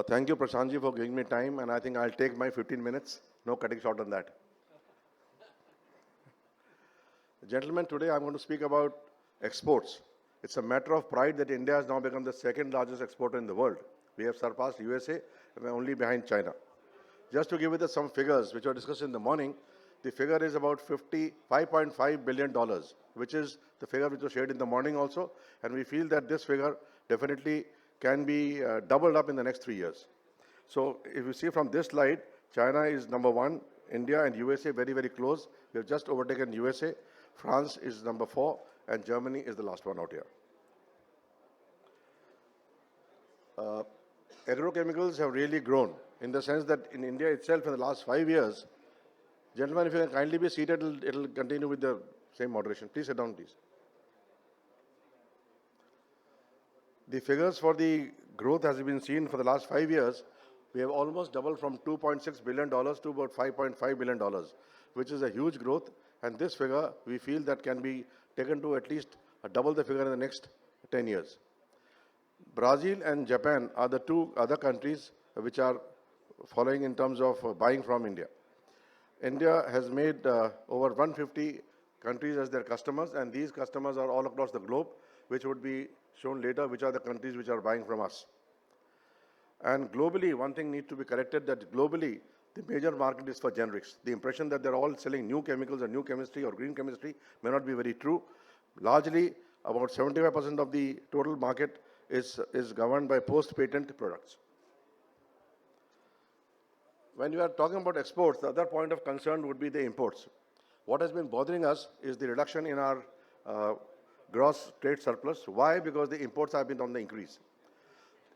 Thank you, Prashantji, for giving me time, and I think I'll take my 15 minutes. No cutting short on that. Gentlemen, today I'm going to speak about exports. It's a matter of pride that India has now become the second largest exporter in the world. We have surpassed USA, and we're only behind China. Just to give you some figures which were discussed in the morning, the figure is about $55.5 billion, which is the figure which was shared in the morning also, and we feel that this figure definitely can be doubled up in the next 3 years. So if you see from this slide, China is number one, India and USA very, very close. We have just overtaken USA. France is number 4, and Germany is the last one out here. Agrochemicals have really grown in the sense that in India itself in the last 5 years, gentlemen, if you can kindly be seated, it'll continue with the same moderation. Please sit down, please. The figures for the growth has been seen for the last 5 years. We have almost doubled from $2.6 billion to about $5.5 billion, which is a huge growth. And this figure, we feel that can be taken to at least double the figure in the next 10 years. Brazil and Japan are the two other countries which are following in terms of buying from India. India has made over 150 countries as their customers, and these customers are all across the globe, which would be shown later which are the countries which are buying from us. And globally, one thing needs to be corrected, that globally, the major market is for generics. The impression that they're all selling new chemicals or new chemistry or green chemistry may not be very true. Largely, about 75% of the total market is governed by post-patent products. When you are talking about exports, the other point of concern would be the imports. What has been bothering us is the reduction in our gross trade surplus. Why? Because the imports have been on the increase.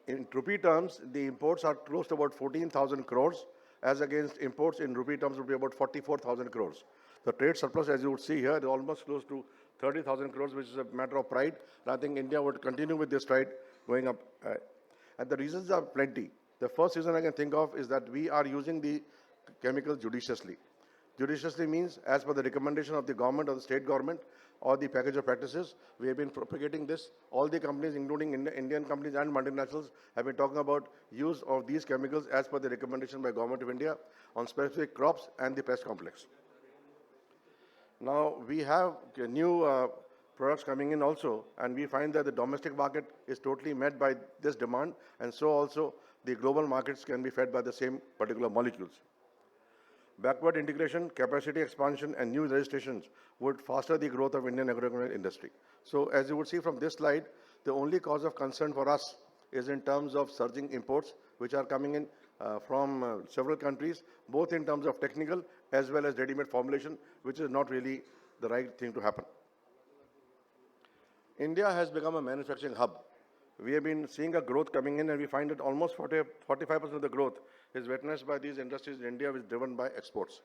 In rupee terms, the imports are close to about 14,000 crores, as against imports in rupee terms would be about 44,000 crores. The trade surplus, as you would see here, is almost close to 30,000 crores, which is a matter of pride. And I think India would continue with this stride going up. And the reasons are plenty. The first reason I can think of is that we are using the chemicals judiciously. Judiciously means as per the recommendation of the government or the state government or the package of practices, we have been propagating this. All the companies, including Indian companies and multinationals, have been talking about use of these chemicals as per the recommendation by Government of India on specific crops and the pest complex. Now, we have new products coming in also, and we find that the domestic market is totally met by this demand, and so also the global markets can be fed by the same particular molecules. Backward integration, capacity expansion, and new registrations would foster the growth of Indian agrochemical industry. So as you would see from this slide, the only cause of concern for us is in terms of surging imports, which are coming in from several countries, both in terms of technical as well as ready-made formulation, which is not really the right thing to happen. India has become a manufacturing hub. We have been seeing a growth coming in, and we find that almost 45% of the growth is witnessed by these industries in India, which is driven by exports.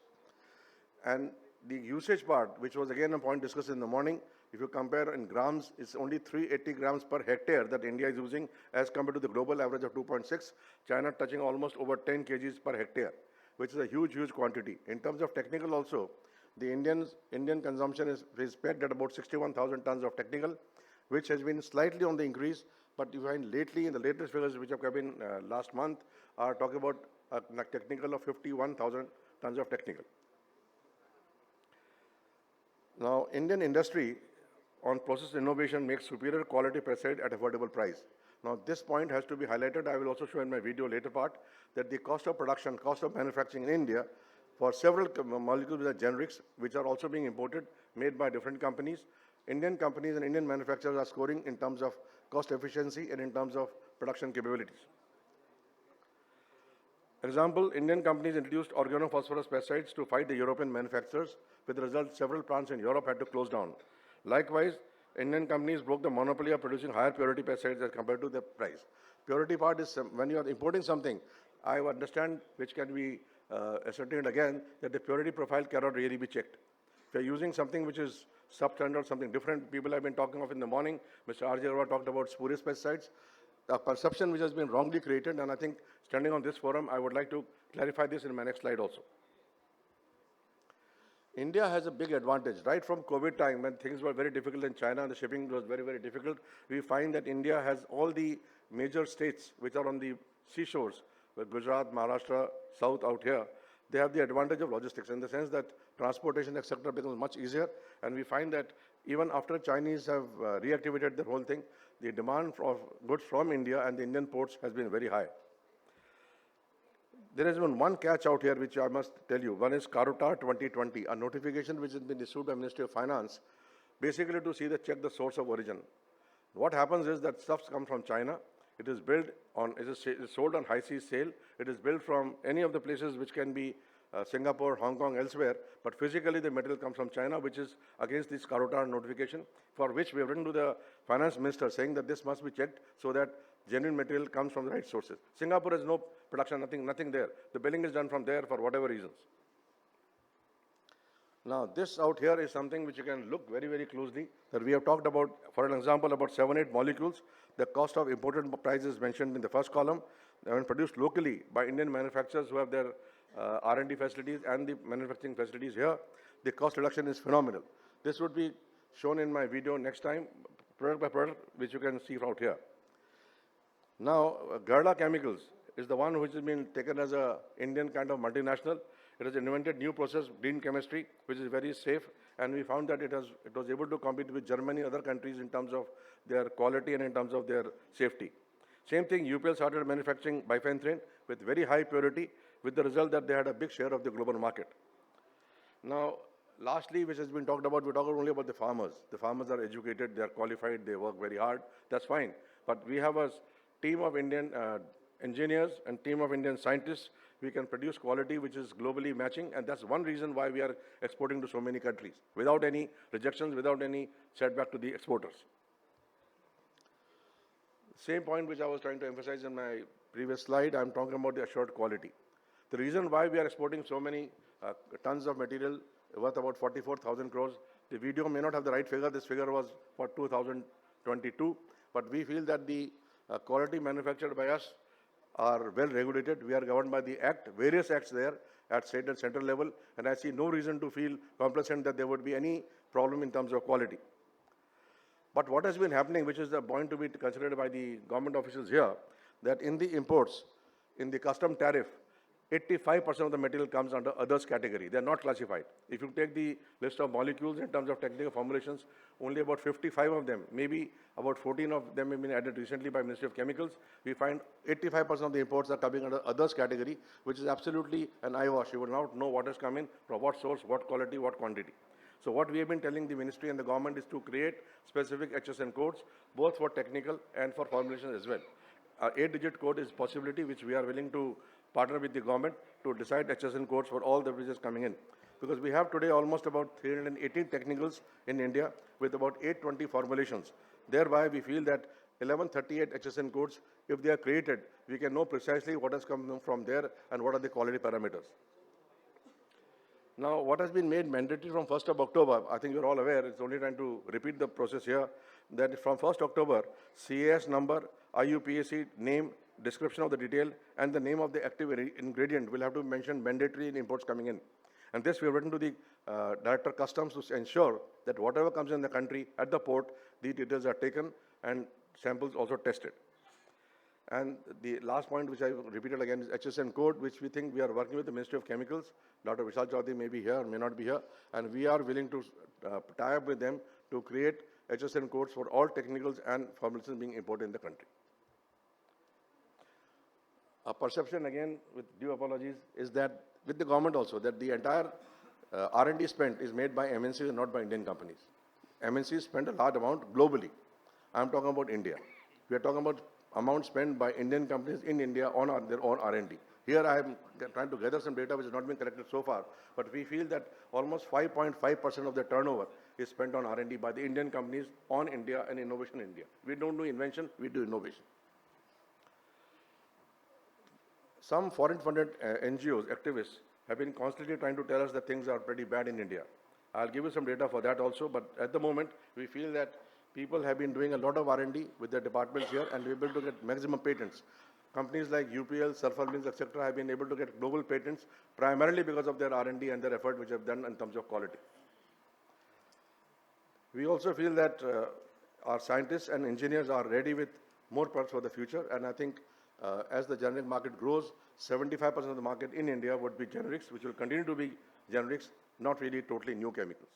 And the usage part, which was again a point discussed in the morning, if you compare in grams, it's only 380 grams per hectare that India is using as compared to the global average of 2.6, China touching almost over 10 kgs per hectare, which is a huge, huge quantity. In terms of technical also, the Indian consumption is pegged at about 61,000 tons of technical, which has been slightly on the increase, but you find lately in the latest figures which have come in last month are talking about a technical of 51,000 tons of technical. Now, Indian industry on process innovation makes superior quality pesticide at affordable price. Now, this point has to be highlighted. I will also show in my video later part that the cost of production, cost of manufacturing in India for several molecules that are generics, which are also being imported, made by different companies, Indian companies and Indian manufacturers are scoring in terms of cost efficiency and in terms of production capabilities. Example, Indian companies introduced organophosphorus pesticides to fight the European manufacturers. With the result, several plants in Europe had to close down. Likewise, Indian companies broke the monopoly of producing higher purity pesticides as compared to the price. Purity part is when you are importing something, I understand, which can be ascertained again, that the purity profile cannot really be checked. If you're using something which is substandard, something different, people have been talking of in the morning, Mr. R.J. Arora talked about spurious pesticides, a perception which has been wrongly created, and I think standing on this forum, I would like to clarify this in my next slide also. India has a big advantage. Right from COVID time, when things were very difficult in China and the shipping was very, very difficult, we find that India has all the major states which are on the seashores, with Gujarat, Maharashtra, South out here, they have the advantage of logistics in the sense that transportation, etc., becomes much easier. And we find that even after Chinese have reactivated the whole thing, the demand for goods from India and the Indian ports has been very high. There has been one catch out here which I must tell you. One is Karuta 2020, a notification which has been issued by Ministry of Finance, basically to check the source of origin. What happens is that stuff comes from China. It is built on, it is sold on high seas sale. It is built from any of the places which can be Singapore, Hong Kong, elsewhere, but physically the material comes from China, which is against this Karuta notification, for which we have written to the finance minister saying that this must be checked so that genuine material comes from the right sources. Singapore has no production, nothing there. The billing is done from there for whatever reasons. Now, this out here is something which you can look very, very closely, that we have talked about, for an example, about 7-8 molecules. The cost of imported price is mentioned in the first column. They have been produced locally by Indian manufacturers who have their R&D facilities and the manufacturing facilities here. The cost reduction is phenomenal. This would be shown in my video next time, product by product, which you can see out here. Now, Agrochemicals is the one which has been taken as an Indian kind of multinational. It has invented new process, green chemistry, which is very safe, and we found that it was able to compete with Germany and other countries in terms of their quality and in terms of their safety. Same thing, UPL started manufacturing bifenthrin with very high purity, with the result that they had a big share of the global market. Now, lastly, which has been talked about, we talk only about the farmers. The farmers are educated, they are qualified, they work very hard, that's fine. But we have a team of Indian engineers and team of Indian scientists. We can produce quality which is globally matching, and that's one reason why we are exporting to so many countries, without any rejections, without any setback to the exporters. Same point which I was trying to emphasize in my previous slide, I'm talking about the assured quality. The reason why we are exporting so many tons of material worth about 44,000 crores, the video may not have the right figure, this figure was for 2022, but we feel that the quality manufactured by us are well regulated. We are governed by the Act, various acts there at state and central level, and I see no reason to feel complacent that there would be any problem in terms of quality. But what has been happening, which is the point to be considered by the government officials here, that in the imports, in the custom tariff, 85% of the material comes under others category. They are not classified. If you take the list of molecules in terms of technical formulations, only about 55 of them, maybe about 14 of them have been added recently by Ministry of Chemicals. We find 85% of the imports are coming under others category, which is absolutely an eyewash. You will not know what has come in, from what source, what quality, what quantity. So what we have been telling the ministry and the government is to create specific HSN codes, both for technical and for formulation as well. 8-digit code is possibility which we are willing to partner with the government to decide HSN codes for all the business coming in. Because we have today almost about 318 technicals in India with about 820 formulations. Thereby, we feel that 1138 HSN codes, if they are created, we can know precisely what has come from there and what are the quality parameters. Now, what has been made mandatory from 1st of October, I think you're all aware, it's only trying to repeat the process here, that from 1st October, CAS number, IUPAC name, description of the detail, and the name of the active ingredient will have to be mentioned mandatory in imports coming in. And this we have written to the Director of Customs to ensure that whatever comes in the country at the port, the details are taken and samples also tested. And the last point, which I repeated again, is HSN code, which we think we are working with the Ministry of Chemicals. Dr. Vishal Chaudhary may be here, may not be here, and we are willing to tie up with them to create HSN codes for all technicals and formulations being imported in the country. Our perception, again, with due apologies, is that with the government also, that the entire R&D spent is made by MNCs and not by Indian companies. MNCs spend a large amount globally. I'm talking about India. We are talking about amount spent by Indian companies in India on their own R&D. Here I am trying to gather some data which has not been collected so far, but we feel that almost 5.5% of the turnover is spent on R&D by the Indian companies on India and innovation in India. We don't do invention, we do innovation. Some foreign-funded NGOs, activists, have been constantly trying to tell us that things are pretty bad in India. I'll give you some data for that also, but at the moment, we feel that people have been doing a lot of R&D with their departments here and we're able to get maximum patents. Companies like UPL, sulfur mills, etc. have been able to get global patents primarily because of their R&D and their effort which have done in terms of quality. We also feel that our scientists and engineers are ready with more products for the future, and I think as the generic market grows, 75% of the market in India would be generics, which will continue to be generics, not really totally new chemicals.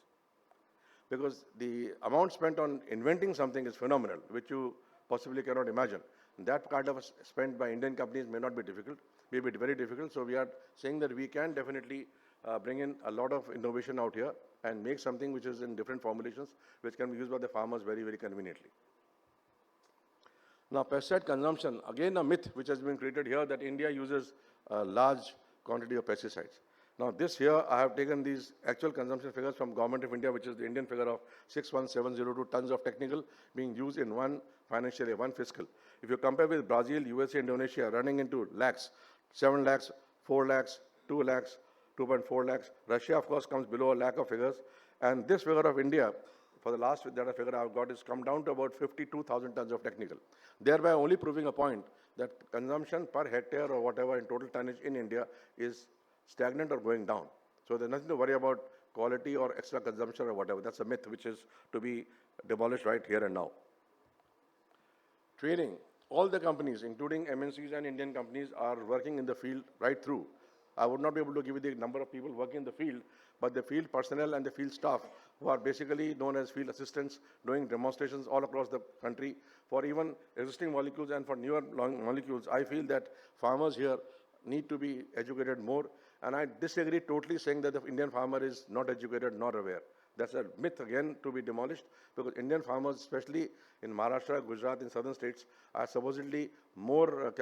Because the amount spent on inventing something is phenomenal, which you possibly cannot imagine. That kind of spent by Indian companies may not be difficult, may be very difficult. So we are saying that we can definitely bring in a lot of innovation out here and make something which is in different formulations, which can be used by the farmers very, very conveniently. Now, pesticide consumption, again a myth which has been created here that India uses a large quantity of pesticides. Now, this here, I have taken these actual consumption figures from Government of India, which is the Indian figure of 61702 tons of technical being used in one financial year, one fiscal. If you compare with Brazil, USA, Indonesia, running into lakhs, 7 lakhs, 4 lakhs, 2 lakhs, 2.4 lakhs. Russia, of course, comes below a lakh of figures. And this figure of India, for the last data figure I've got, is come down to about 52,000 tons of technical. Thereby only proving a point that consumption per hectare or whatever in total tonnage in India is stagnant or going down. So there's nothing to worry about quality or extra consumption or whatever. That's a myth which is to be demolished right here and now. Training. All the companies, including MNCs and Indian companies, are working in the field right through. I would not be able to give you the number of people working in the field, but the field personnel and the field staff, who are basically known as field assistants, doing demonstrations all across the country for even existing molecules and for newer molecules. I feel that farmers here need to be educated more, and I disagree totally saying that the Indian farmer is not educated nor aware. That's a myth again to be demolished, because Indian farmers, especially in Maharashtra, Gujarat, in southern states, are supposedly more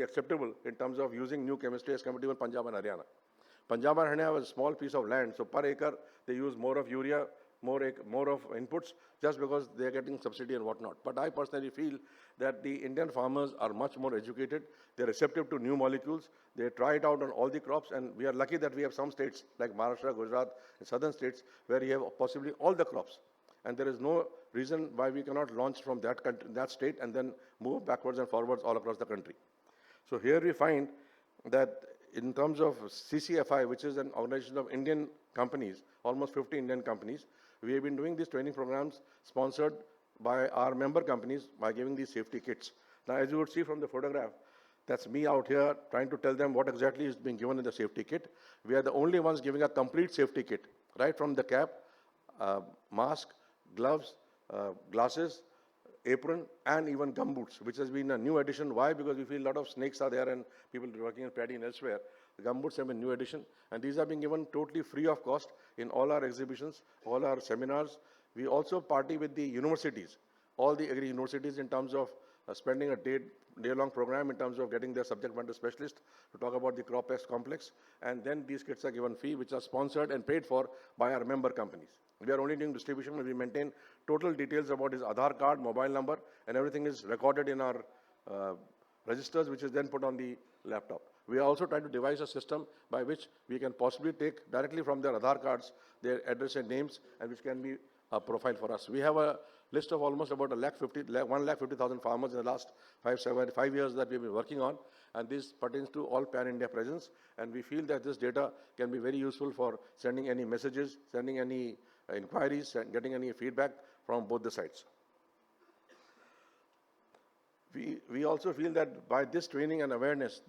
acceptable in terms of using new chemistry as compared to even Punjab and Haryana. Punjab and Haryana have a small piece of land, so per acre they use more of urea, more of inputs, just because they are getting subsidy and whatnot. But I personally feel that the Indian farmers are much more educated. They're receptive to new molecules. They try it out on all the crops, and we are lucky that we have some states like Maharashtra, Gujarat, and southern states where we have possibly all the crops. And there is no reason why we cannot launch from that country, that state and then move backwards and forwards all across the country. So here we find that in terms of CCFI, which is an organization of Indian companies, almost 50 Indian companies, we have been doing these training programs sponsored by our member companies by giving these safety kits. Now, as you would see from the photograph, that's me out here trying to tell them what exactly is being given in the safety kit. We are the only ones giving a complete safety kit, right from the cap, mask, gloves, glasses, apron, and even gumboots, which has been a new addition. Why? Because we feel a lot of snakes are there and people working in paddy and elsewhere. The gumboots have been a new addition, and these are being given totally free of cost in all our exhibitions, all our seminars. We also party with the universities, all the agri universities, in terms of spending a day-long program in terms of getting their subject matter specialist to talk about the crop pest complex, and then these kits are given free, which are sponsored and paid for by our member companies. We are only doing distribution, and we maintain total details about his Aadhaar card, mobile number, and everything is recorded in our registers, which is then put on the laptop. We are also trying to devise a system by which we can possibly take directly from their Aadhaar cards their address and names, and which can be a profile for us. We have a list of almost about 1,50,000 farmers in the last 5 years that we've been working on, and this pertains to all pan-India presence, and we feel that this data can be very useful for sending any messages, sending any inquiries, and getting any feedback from both the sides. We also feel that by this training and awareness,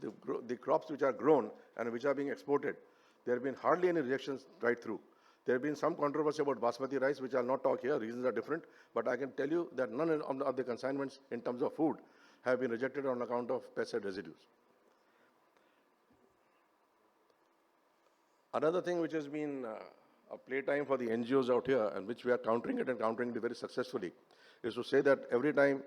the crops which are grown and which are being exported, there have been hardly any rejections right through. There have been some controversy about basmati rice, which I'll not talk here, reasons are different, but I can tell you that none of the consignments in terms of food have been rejected on account of pesticide residues. Another thing which has been a playtime for the NGOs out here, and which we are countering it and countering it very successfully, is to say that every time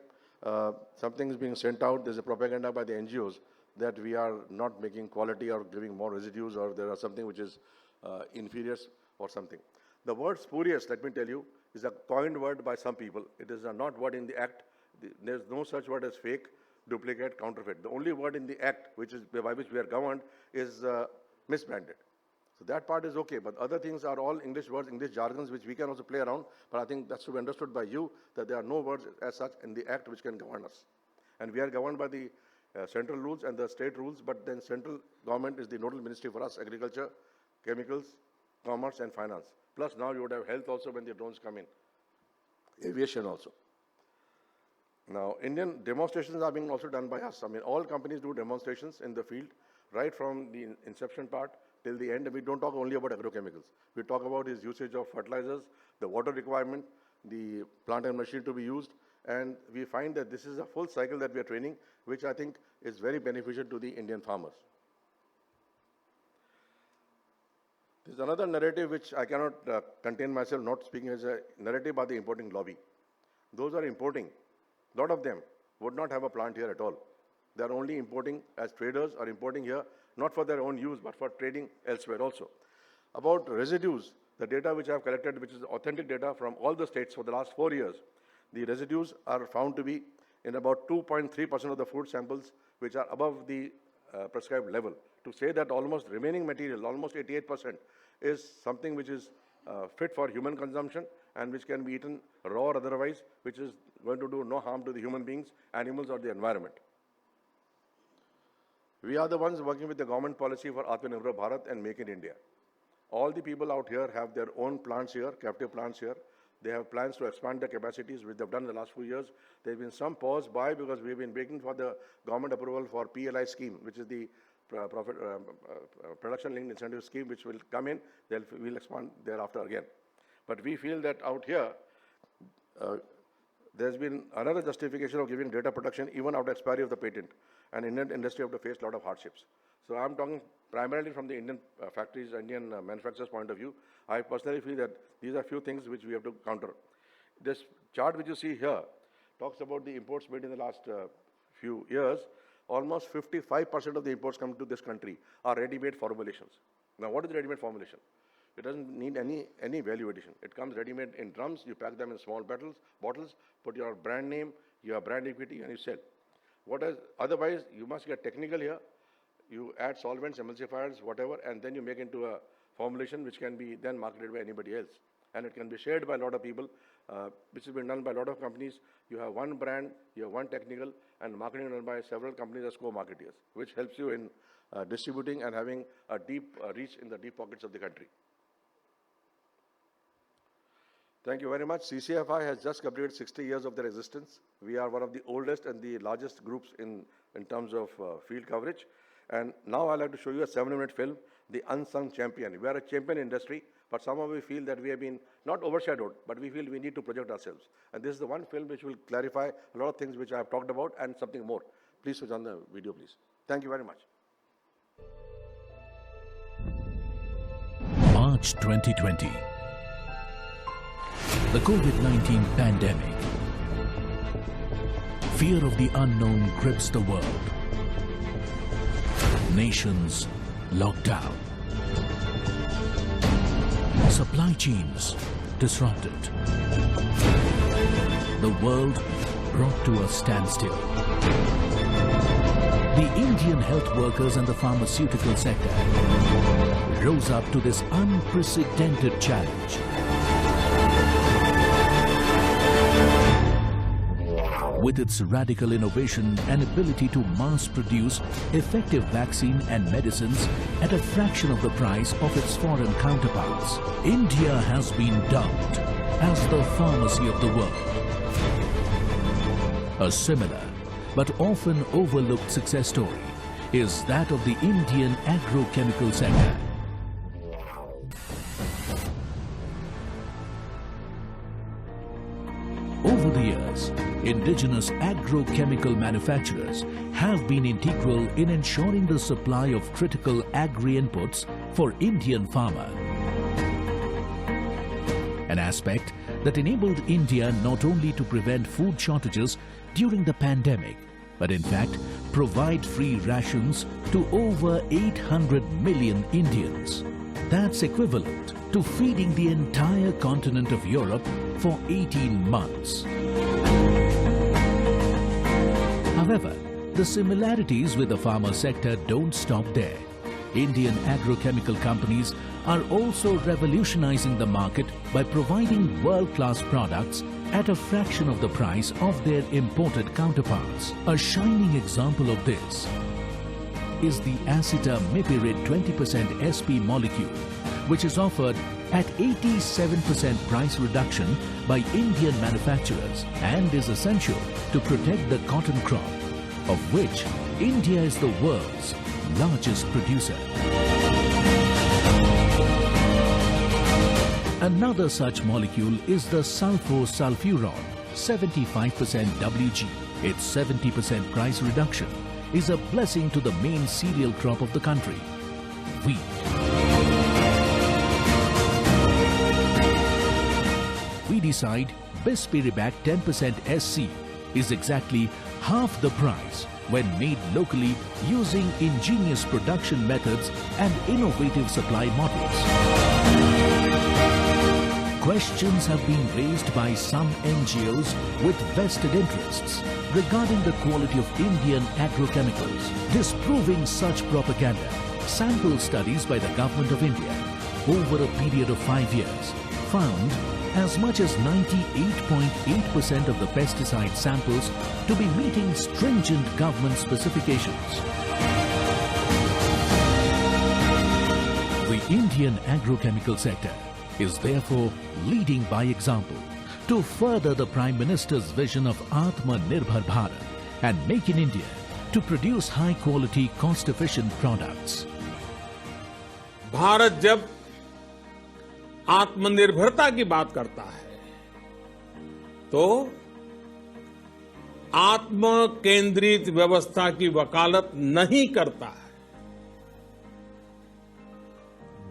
something is being sent out, there's a propaganda by the NGOs that we are not making quality or giving more residues, or there are something which is inferior or something. The word spurious, let me tell you, is a coined word by some people. It is not word in the act. There's no such word as fake, duplicate, counterfeit. The only word in the act which is by which we are governed is misbranded. So that part is okay, but other things are all English words, English jargons, which we can also play around. But I think that's to be understood by you, that there are no words as such in the act which can govern us. And we are governed by the central rules and the state rules, but then central government is the nodal ministry for us: agriculture, chemicals, commerce, and finance. Plus now you would have health also when the drones come in, aviation also. Now, Indian demonstrations are being also done by us. I mean, all companies do demonstrations in the field, right from the inception part till the end. We don't talk only about agrochemicals. We talk about his usage of fertilizers, the water requirement, the plant and machine to be used, and we find that this is a full cycle that we are training, which I think is very beneficial to the Indian farmers. There's another narrative which I cannot contain myself not speaking as a narrative about the importing lobby. Those are importing. A lot of them would not have a plant here at all. They are only importing as traders or importing here, not for their own use, but for trading elsewhere also. About residues, the data which I have collected, which is authentic data from all the states for the last 4 years, the residues are found to be in about 2.3% of the food samples which are above the prescribed level. To say that almost remaining material, almost 88%, is something which is fit for human consumption and which can be eaten raw or otherwise, which is going to do no harm to the human beings, animals, or the environment. We are the ones working with the government policy for Atmanirbhar Bharat and Make in India. All the people out here have their own plants here, captive plants here. They have plans to expand their capacities, which they've done in the last few years. There's been some pause by because we've been waiting for the government approval for PLI scheme, which is the production linked incentive scheme, which will come in. We'll expand thereafter again. But we feel that out here, there's been another justification of giving data protection even after expiry of the patent, and Indian industry have to face a lot of hardships. So I'm talking primarily from the Indian factories, Indian manufacturers' point of view. I personally feel that these are few things which we have to counter. This chart which you see here talks about the imports made in the last few years. Almost 55% of the imports coming to this country are ready-made formulations. Now, what is ready-made formulation? It doesn't need any value addition. It comes ready-made in drums. You pack them in small bottles, put your brand name, your brand equity, and you sell. Otherwise, you must get technical here. You add solvents, emulsifiers, whatever, and then you make into a formulation which can be then marketed by anybody else. And it can be shared by a lot of people, which has been done by a lot of companies. You have one brand, you have one technical, and marketing done by several companies as co-marketeers, which helps you in distributing and having a deep reach in the deep pockets of the country. Thank you very much. CCFI has just completed 60 years of their existence. We are one of the oldest and the largest groups in terms of field coverage. And now I'd like to show you a 7-minute film, The Unsung Champion. We are a champion industry, but somehow we feel that we have been not overshadowed, but we feel we need to project ourselves. And this is the one film which will clarify a lot of things which I have talked about and something more. Please switch on the video, please. Thank you very much. March 2020. The COVID-19 pandemic. Fear of the unknown grips the world. Nations locked down. Supply chains disrupted. The world brought to a standstill. The Indian health workers and the pharmaceutical sector rose up to this unprecedented challenge. With its radical innovation and ability to mass produce effective vaccine and medicines at a fraction of the price of its foreign counterparts, India has been dubbed as the pharmacy of the world. A similar but often overlooked success story is that of the Indian agrochemical sector. Over the years, indigenous agrochemical manufacturers have been integral in ensuring the supply of critical agri-inputs for Indian farmer. An aspect that enabled India not only to prevent food shortages during the pandemic, but in fact provide free rations to over 800 million Indians. That's equivalent to feeding the entire continent of Europe for 18 months. However, the similarities with the pharma sector don't stop there. Indian agrochemical companies are also revolutionizing the market by providing world-class products at a fraction of the price of their imported counterparts. A shining example of this is the acetamipirate 20% SP molecule, which is offered at 87% price reduction by Indian manufacturers and is essential to protect the cotton crop, of which India is the world's largest producer. Another such molecule is the sulfosulfuron, 75% Wg. Its 70% price reduction is a blessing to the main cereal crop of the country, wheat. We decide Bispiribac 10% SC is exactly half the price when made locally using ingenious production methods and innovative supply models. Questions have been raised by some NGOs with vested interests regarding the quality of Indian agrochemicals. Disproving such propaganda, sample studies by the Government of India over a period of 5 years found as much as 98.8% of the pesticide samples to be meeting stringent government specifications. The Indian agrochemical sector is therefore leading by example to further the Prime Minister's vision of Atmanirbhar Bharat and make in India to produce high quality, cost efficient products. Bharat जब आत्मनिर्भरता की बात करता है तो आत्म केंद्रित व्यवस्था की वकालत नहीं करता है।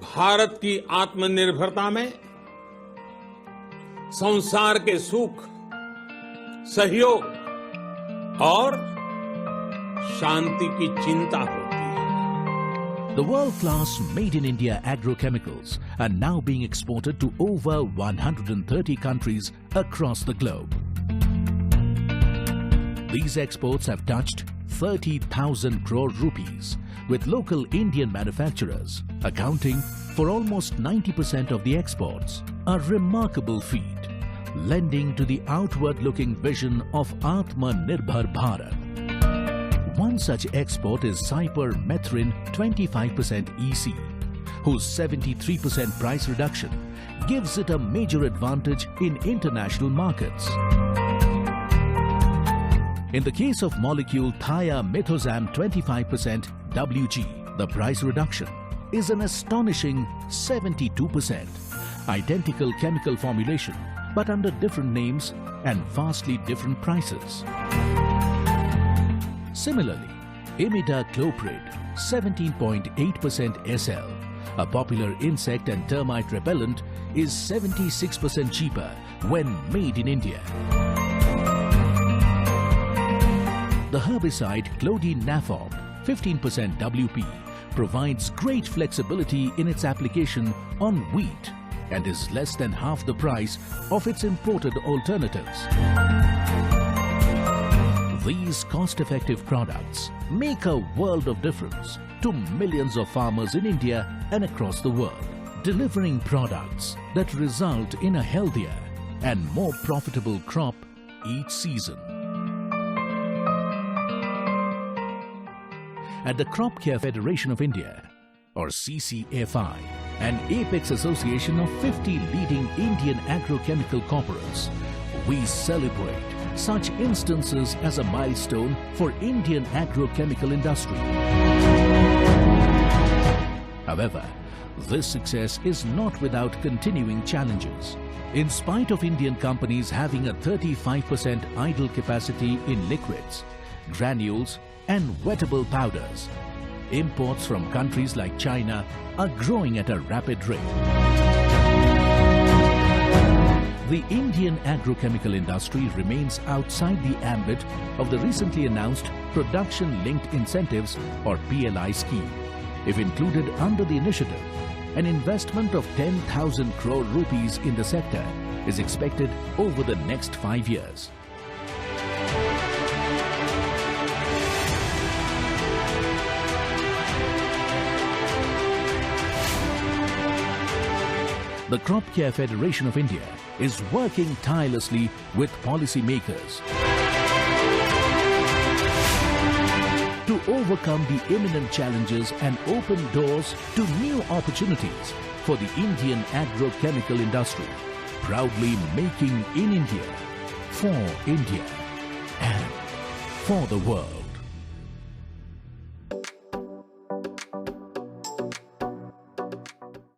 भारत की आत्मनिर्भरता में संसार के सुख, सहयोग और शांति की चिंता होती है। The world-class made-in-India agrochemicals are now being exported to over 130 countries across the globe. These exports have touched 30,000 crore rupees, with local Indian manufacturers accounting for almost 90% of the exports. A remarkable feat, lending to the outward-looking vision of Atmanirbhar Bharat. One such export is Cypermethrin 25% EC, whose 73% price reduction gives it a major advantage in international markets. In the case of molecule thiamethosam 25% Wg, the price reduction is an astonishing 72%. Identical chemical formulation, but under different names and vastly different prices. Similarly, imidacloprid 17.8% SL, a popular insect and termite repellent, is 76% cheaper when made in India. The herbicide clodinafop 15% WP provides great flexibility in its application on wheat and is less than half the price of its imported alternatives. These cost-effective products make a world of difference to millions of farmers in India and across the world, delivering products that result in a healthier and more profitable crop each season. At the Crop Care Federation of India, or CCFI, an apex association of 50 leading Indian agrochemical corporates, we celebrate such instances as a milestone for Indian agrochemical industry. However, this success is not without continuing challenges. In spite of Indian companies having a 35% idle capacity in liquids, granules and wettable powders, imports from countries like China are growing at a rapid rate. The Indian agrochemical industry remains outside the ambit of the recently announced Production-Linked Incentives or PLI scheme. If included under the initiative, an investment of 10,000 crore rupees in the sector is expected over the next 5 years. The Crop Care Federation of India is working tirelessly with policymakers to overcome the imminent challenges and open doors to new opportunities for the Indian agrochemical industry, proudly making in India, for India, and for the world.